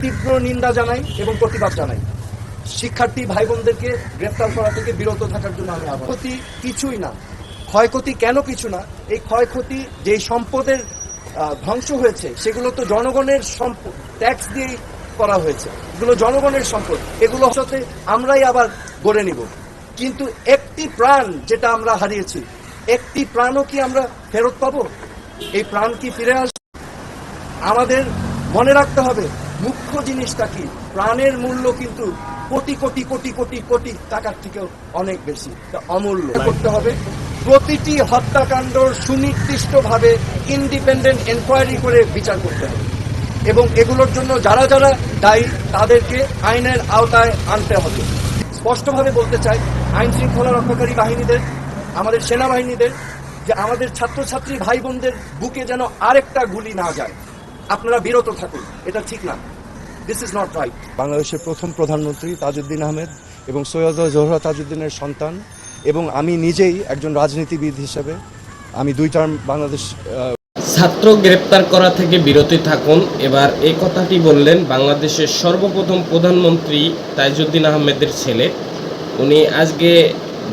তীব্র নিন্দা জানাই এবং প্রতিবাদ জানাই। শিক্ষার্থী ভাই বোনদেরকে গ্রেফতার করা থেকে বিরত থাকার জন্য আমি আহ্বান। ক্ষতি কিছুই না, ক্ষয়ক্ষতি কেন কিছু না, এই ক্ষয়ক্ষতি যে সম্পদের ধ্বংস হয়েছে সেগুলো তো জনগণের সম্পদ, ট্যাক্স দিয়ে করা হয়েছে, এগুলো জনগণের সম্পদ, এগুলো সাথে আমরাই আবার গড়ে নিব। কিন্তু একটি প্রাণ যেটা আমরা হারিয়েছি, একটি প্রাণও কি আমরা ফেরত পাবো? এই প্রাণ কি ফিরে আসবে? আমাদের মনে রাখতে হবে মুখ্য জিনিসটা কি, প্রাণের মূল্য কিন্তু কোটি কোটি কোটি কোটি কোটি টাকার থেকেও অনেক বেশি, অমূল্য। করতে হবে প্রতিটি হত্যাকাণ্ড সুনির্দিষ্টভাবে ইন্ডিপেন্ডেন্ট এনকোয়ারি করে বিচার করতে হবে এবং এগুলোর জন্য যারা যারা দায়ী তাদেরকে আইনের আওতায় আনতে হবে। স্পষ্টভাবে বলতে চাই আইন শৃঙ্খলা রক্ষাকারী বাহিনীদের, আমাদের সেনাবাহিনীদের, যে আমাদের ছাত্রছাত্রী ভাই বোনদের বুকে যেন আরেকটা গুলি না যায়। আপনারা বিরত থাকুন, এটা ঠিক না, দিস ইজ নট রাইট। বাংলাদেশের প্রথম প্রধানমন্ত্রী তাজউদ্দিন আহমেদ এবং সৈয়দা জোহরা তাজউদ্দিনের সন্তান এবং আমি নিজেই একজন রাজনীতিবিদ হিসেবে আমি 2 টার্ম বাংলাদেশ। ছাত্র গ্রেপ্তার করা থেকে বিরতি থাকুন, এবার এই কথাটি বললেন বাংলাদেশের সর্বপ্রথম প্রধানমন্ত্রী তাজউদ্দিন আহমেদের ছেলে। উনি আজকে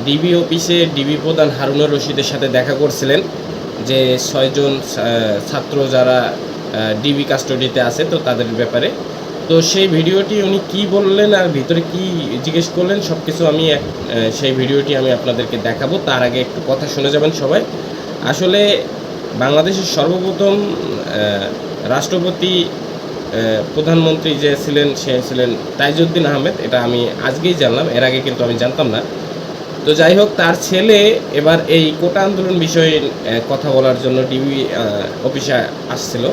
ডিবি অফিসে ডিবি প্রধান হারুনুর রশিদের সাথে দেখা করছিলেন, যে 6 জন ছাত্র যারা ডিবি কাস্টডিতে আছে তো তাদের ব্যাপারে। তো সেই ভিডিওটি উনি কি বললেন আর ভিতরে কি জিজ্ঞেস করলেন সব কিছু আমি সেই ভিডিওটি আমি আপনাদেরকে দেখাবো। তার আগে একটু কথা শুনে যাবেন সবাই। আসলে বাংলাদেশের সর্বপ্রথম রাষ্ট্রপতি প্রধানমন্ত্রী যে ছিলেন সে ছিলেন তাজউদ্দিন আহমেদ, এটা আমি আজকেই জানলাম, এর আগে কিন্তু আমি জানতাম না। তো যাই হোক, তার ছেলে এবার এই কোটা আন্দোলন বিষয়ে কথা বলার জন্য ডিবি অফিসে আসছিল,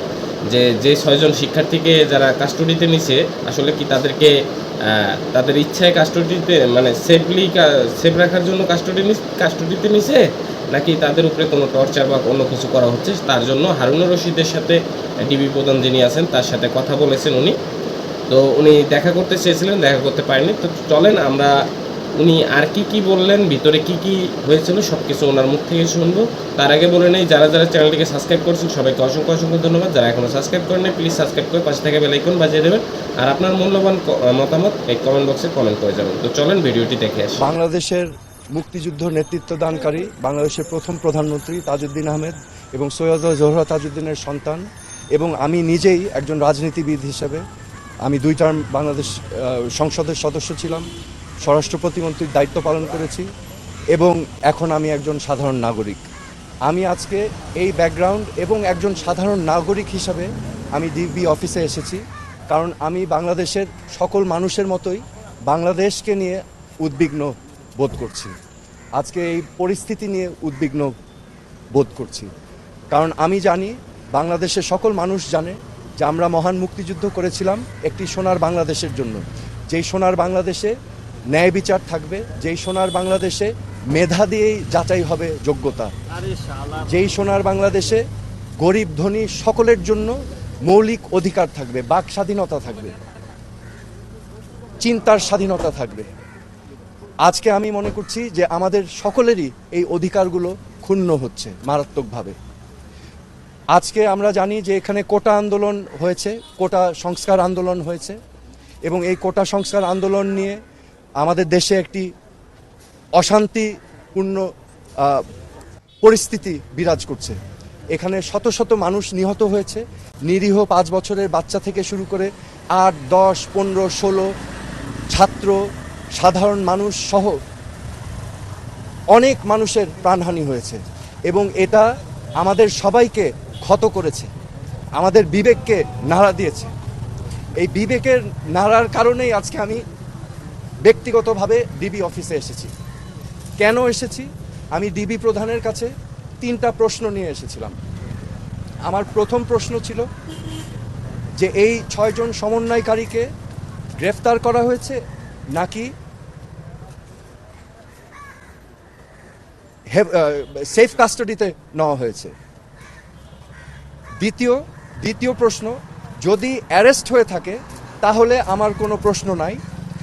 যে 6 জন শিক্ষার্থীকে যারা কাস্টডিতে নিছে আসলে কি তাদেরকে তাদের ইচ্ছায় কাস্টডিতে মানে সেফ রাখার জন্য কাস্টডিতে নিছে, নাকি তাদের উপরে কোনো টর্চার বা অন্য কিছু করা হচ্ছে। তার জন্য হারুনুর রশিদের সাথে ডিবি প্রধান যিনি আছেন তার সাথে কথা বলেছেন উনি। তো উনি দেখা করতে চেয়েছিলেন, দেখা করতে পারেনি। তো চলেন আমরা উনি আর কি বললেন, ভিতরে কি হয়েছিল সব কিছু ওনার মুখ থেকে শুনবো। তার আগে বলে নেই, যারা যারা চ্যানেলটিকে সাবস্ক্রাইব করেছেন সবাইকে অসংখ্য অসংখ্য ধন্যবাদ। যারা এখনও সাবস্ক্রাইব করেন প্লিজ সাবস্ক্রাইব করে পাশে থেকে বেল আইকন বাজিয়ে দেবেন, আর আপনার মূল্যবান মতামত এই কমেন্ট বক্সে কমেন্ট করে যাবেন। তো চলেন ভিডিওটি দেখে আসি। বাংলাদেশের মুক্তিযুদ্ধ নেতৃত্ব দানকারী বাংলাদেশের প্রথম প্রধানমন্ত্রী তাজউদ্দিন আহমেদ এবং সৈয়দা জোহরা তাজউদ্দিনের সন্তান এবং আমি নিজেই একজন রাজনীতিবিদ হিসেবে আমি 2 টার্ম বাংলাদেশ সংসদের সদস্য ছিলাম, স্বরাষ্ট্র প্রতিমন্ত্রীর দায়িত্ব পালন করেছি এবং এখন আমি একজন সাধারণ নাগরিক। আমি আজকে এই ব্যাকগ্রাউন্ড এবং একজন সাধারণ নাগরিক হিসাবে আমি ডিবি অফিসে এসেছি, কারণ আমি বাংলাদেশের সকল মানুষের মতোই বাংলাদেশকে নিয়ে উদ্বিগ্ন বোধ করছি। আজকে এই পরিস্থিতি নিয়ে উদ্বিগ্ন বোধ করছি, কারণ আমি জানি, বাংলাদেশের সকল মানুষ জানে যে আমরা মহান মুক্তিযুদ্ধ করেছিলাম একটি সোনার বাংলাদেশের জন্য, যেই সোনার বাংলাদেশে ন্যায় বিচার থাকবে, যেই সোনার বাংলাদেশে মেধা দিয়েই যাচাই হবে যোগ্যতা, যেই সোনার বাংলাদেশে গরিব ধনী সকলের জন্য মৌলিক অধিকার থাকবে, বাক স্বাধীনতা থাকবে, চিন্তার স্বাধীনতা থাকবে। আজকে আমি মনে করছি যে আমাদের সকলেরই এই অধিকারগুলো ক্ষুণ্ণ হচ্ছে মারাত্মকভাবে। আজকে আমরা জানি যে এখানে কোটা আন্দোলন হয়েছে, কোটা সংস্কার আন্দোলন হয়েছে এবং এই কোটা সংস্কার আন্দোলন নিয়ে আমাদের দেশে একটি অশান্তিপূর্ণ পরিস্থিতি বিরাজ করছে। এখানে শত শত মানুষ নিহত হয়েছে, নিরীহ 5 বছরের বাচ্চা থেকে শুরু করে 8, 10, 15, 16 ছাত্র, সাধারণ মানুষ সহ অনেক মানুষের প্রাণহানি হয়েছে এবং এটা আমাদের সবাইকে ক্ষত করেছে, আমাদের বিবেককে নাড়া দিয়েছে। এই বিবেকের নাড়ার কারণেই আজকে আমি ব্যক্তিগতভাবে ডিবি অফিসে এসেছি। কেন এসেছি? আমি ডিবি প্রধানের কাছে 3টা প্রশ্ন নিয়ে এসেছিলাম। আমার প্রথম প্রশ্ন ছিল যে এই 6 জন সমন্বয়কারীকে গ্রেফতার করা হয়েছে নাকি সেফ কাস্টডিতে নেওয়া হয়েছে। দ্বিতীয় প্রশ্ন, যদি অ্যারেস্ট হয়ে থাকে তাহলে আমার কোনো প্রশ্ন নাই,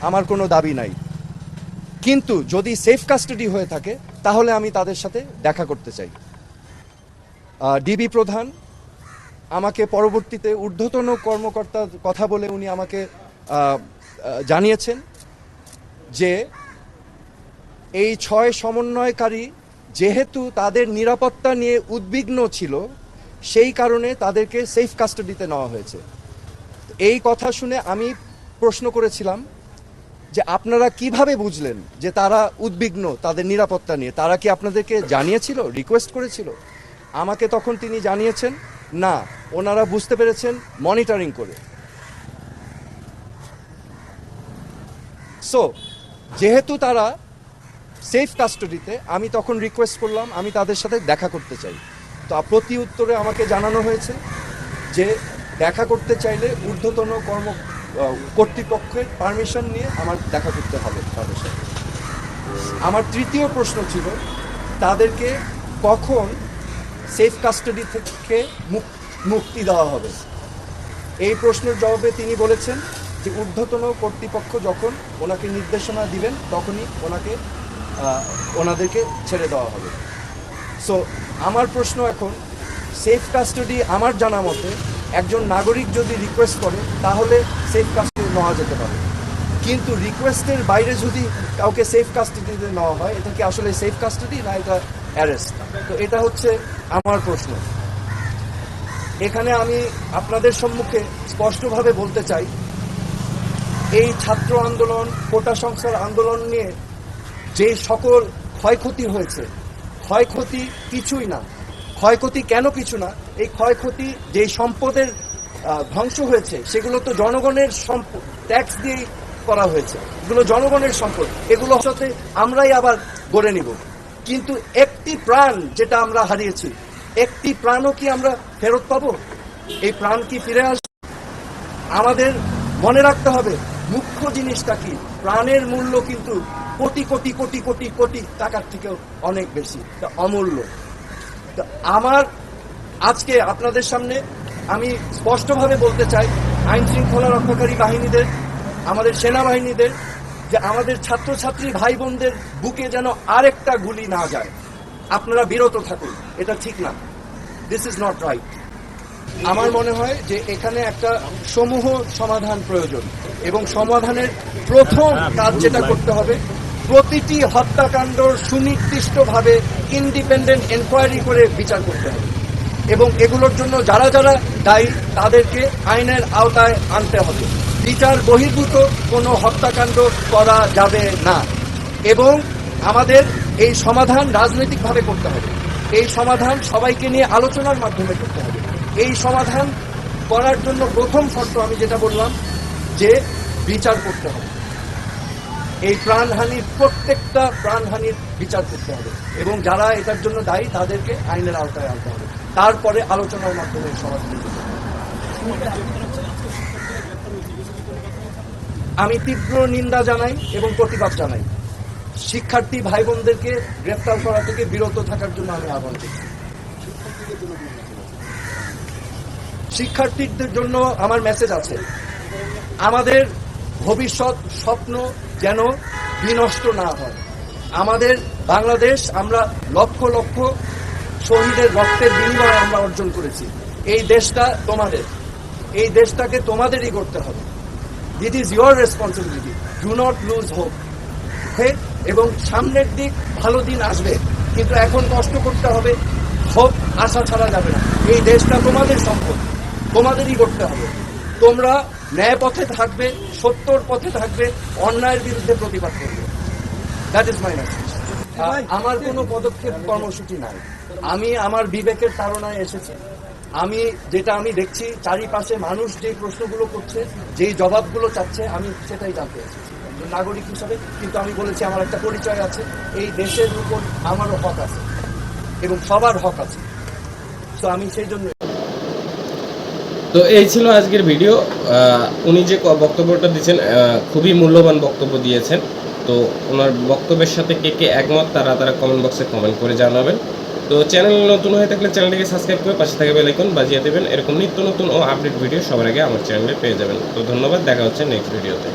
আমার কোনো দাবি নাই, কিন্তু যদি সেফ কাস্টডি হয়ে থাকে তাহলে আমি তাদের সাথে দেখা করতে চাই। ডিবি প্রধান আমাকে পরবর্তীতে ঊর্ধ্বতন কর্মকর্তার কথা বলে উনি আমাকে জানিয়েছেন যে এই 6 সমন্বয়কারী যেহেতু তাদের নিরাপত্তা নিয়ে উদ্বিগ্ন ছিল সেই কারণে তাদেরকে সেফ কাস্টাডিতে নেওয়া হয়েছে। এই কথা শুনে আমি প্রশ্ন করেছিলাম যে আপনারা কিভাবে বুঝলেন যে তারা উদ্বিগ্ন তাদের নিরাপত্তা নিয়ে? তারা কি আপনাদেরকে জানিয়েছিল, রিকোয়েস্ট করেছিল? আমাকে তখন তিনি জানিয়েছেন না, ওনারা বুঝতে পেরেছেন মনিটরিং করে। সো যেহেতু তারা সেফ কাস্টাডিতে, আমি তখন রিকোয়েস্ট করলাম আমি তাদের সাথে দেখা করতে চাই। তো প্রতি উত্তরে আমাকে জানানো হয়েছে যে দেখা করতে চাইলে ঊর্ধ্বতন কর্তৃপক্ষের পারমিশন নিয়ে আমার দেখা করতে হবে তাদের সাথে। আমার তৃতীয় প্রশ্ন ছিল তাদেরকে কখন সেফ কাস্টাডি থেকে মুক্তি দেওয়া হবে। এই প্রশ্নের জবাবে তিনি বলেছেন যে ঊর্ধ্বতন কর্তৃপক্ষ যখন ওনাকে নির্দেশনা দিবেন তখনই ওনাদেরকে ছেড়ে দেওয়া হবে। সো আমার প্রশ্ন এখন, সেফ কাস্টাডি আমার জানা মতে একজন নাগরিক যদি রিকোয়েস্ট করে তাহলে সেফ কাস্টাডি নেওয়া যেতে পারে, কিন্তু রিকোয়েস্টের বাইরে যদি কাউকে সেফ কাস্টাডিতে নেওয়া হয় এটা কি আসলে সেফ কাস্টাডি না এটা অ্যারেস্ট? তো এটা হচ্ছে আমার প্রশ্ন। এখানে আমি আপনাদের সম্মুখে স্পষ্টভাবে বলতে চাই, এই ছাত্র আন্দোলন, কোটা সংস্কার আন্দোলন নিয়ে যে সকল ক্ষয়ক্ষতি হয়েছে, ক্ষয়ক্ষতি কিছুই না। ক্ষয়ক্ষতি কেন কিছু না? এই ক্ষয়ক্ষতি যে সম্পদের ধ্বংস হয়েছে সেগুলো তো জনগণের সম্পদ, ট্যাক্স দিয়ে করা হয়েছে, এগুলো জনগণের সম্পদ, এগুলো সাথে আমরাই আবার গড়ে নিব। কিন্তু একটি প্রাণ যেটা আমরা হারিয়েছি, একটি প্রাণও কি আমরা ফেরত পাবো? এই প্রাণ কি ফিরে আসবে? আমাদের মনে রাখতে হবে মুখ্য জিনিসটা কি, প্রাণের মূল্য কিন্তু কোটি কোটি কোটি কোটি কোটি টাকার থেকেও অনেক বেশি, অমূল্য। তো আমার আজকে আপনাদের সামনে আমি স্পষ্টভাবে বলতে চাই আইন শৃঙ্খলা রক্ষাকারী বাহিনীদের, আমাদের সেনাবাহিনীদের, যে আমাদের ছাত্রছাত্রী ভাই বোনদের বুকে যেন আরেকটা গুলি না যায়। আপনারা বিরত থাকুন, এটা ঠিক না, দিস ইজ নট রাইট। আমার মনে হয় যে এখানে একটা সমূহ সমাধান প্রয়োজন, এবং সমাধানের প্রথম কাজ যেটা করতে হবে, প্রতিটি হত্যাকাণ্ড সুনির্দিষ্টভাবে ইন্ডিপেন্ডেন্ট এনকোয়ারি করে বিচার করতে হবে, এবং এগুলোর জন্য যারা যারা দায়ী তাদেরকে আইনের আওতায় আনতে হবে। বিচার বহির্ভূত কোনো হত্যাকাণ্ড করা যাবে না, এবং আমাদের এই সমাধান রাজনৈতিকভাবে করতে হবে। এই সমাধান সবাইকে নিয়ে আলোচনার মাধ্যমে করতে হবে। এই সমাধান করার জন্য প্রথম শর্ত আমি যেটা বললাম যে বিচার করতে হবে, এই প্রাণহানির প্রত্যেকটা প্রাণহানির বিচার করতে হবে, এবং যারা এটার জন্য দায়ী তাদেরকে আইনের আওতায় আনতে হবে। তারপরে আলোচনার মাধ্যমে সমাধান। আমি তীব্র নিন্দা জানাই এবং প্রতিবাদ জানাই। শিক্ষার্থী ভাই বোনদেরকে গ্রেফতার করা থেকে বিরত থাকার জন্য আমি আহ্বান করছি। শিক্ষার্থীদের জন্য আমার মেসেজ আছে, আমাদের ভবিষ্যৎ স্বপ্ন যেন বিনষ্ট না হয়। আমাদের বাংলাদেশ আমরা লক্ষ লক্ষ শহীদের রক্তের বিনিময়ে আমরা অর্জন করেছি। এই দেশটা তোমাদের, এই দেশটাকে তোমাদেরই করতে হবে। It is your responsibility, do not lose hope. এবং সামনের দিক ভালো দিন আসবে, কিন্তু এখন কষ্ট করতে হবে, হোপ আশা ছাড়া যাবে না। এই দেশটা তোমাদের সম্পদ, তোমাদেরই করতে হবে। তোমরা ন্যায় পথে থাকবে, সত্যর পথে থাকবে, অন্যায়ের বিরুদ্ধে প্রতিবাদ করবে। That is my message. আমার কোনো পদক্ষেপ কর্মসূচি নাই, আমি আমার বিবেকের তাড়নায় এসেছি। যেটা আমি দেখছি চারিপাশে মানুষ যে প্রশ্নগুলো করছে, যেই জবাবগুলো চাচ্ছে, আমি সেটাই জানতে এসেছি নাগরিক হিসাবে। কিন্তু আমি বলেছি আমার একটা পরিচয় আছে, এই দেশের উপর আমারও হক আছে এবং সবার হক আছে। তো আমি সেই জন্য। তো এই ছিল আজকের ভিডিও। উনি যে বক্তব্যটা দিয়েছেন খুবই মূল্যবান বক্তব্য দিয়েছেন। তো ওনার বক্তব্যের সাথে কে কে একমত তারা কমেন্ট বক্সে কমেন্ট করে জানাবেন। তো চ্যানেল নতুন হয়ে থাকলে চ্যানেলটিকে সাবস্ক্রাইব করে পাশে থাকা বেল আইকন বাজিয়ে দেবেন। এরকম নিত্য নতুন ও আপডেট ভিডিও সবার আগে আমার চ্যানেলে পেয়ে যাবেন। তো ধন্যবাদ, দেখা হচ্ছে নেক্সট ভিডিওতে।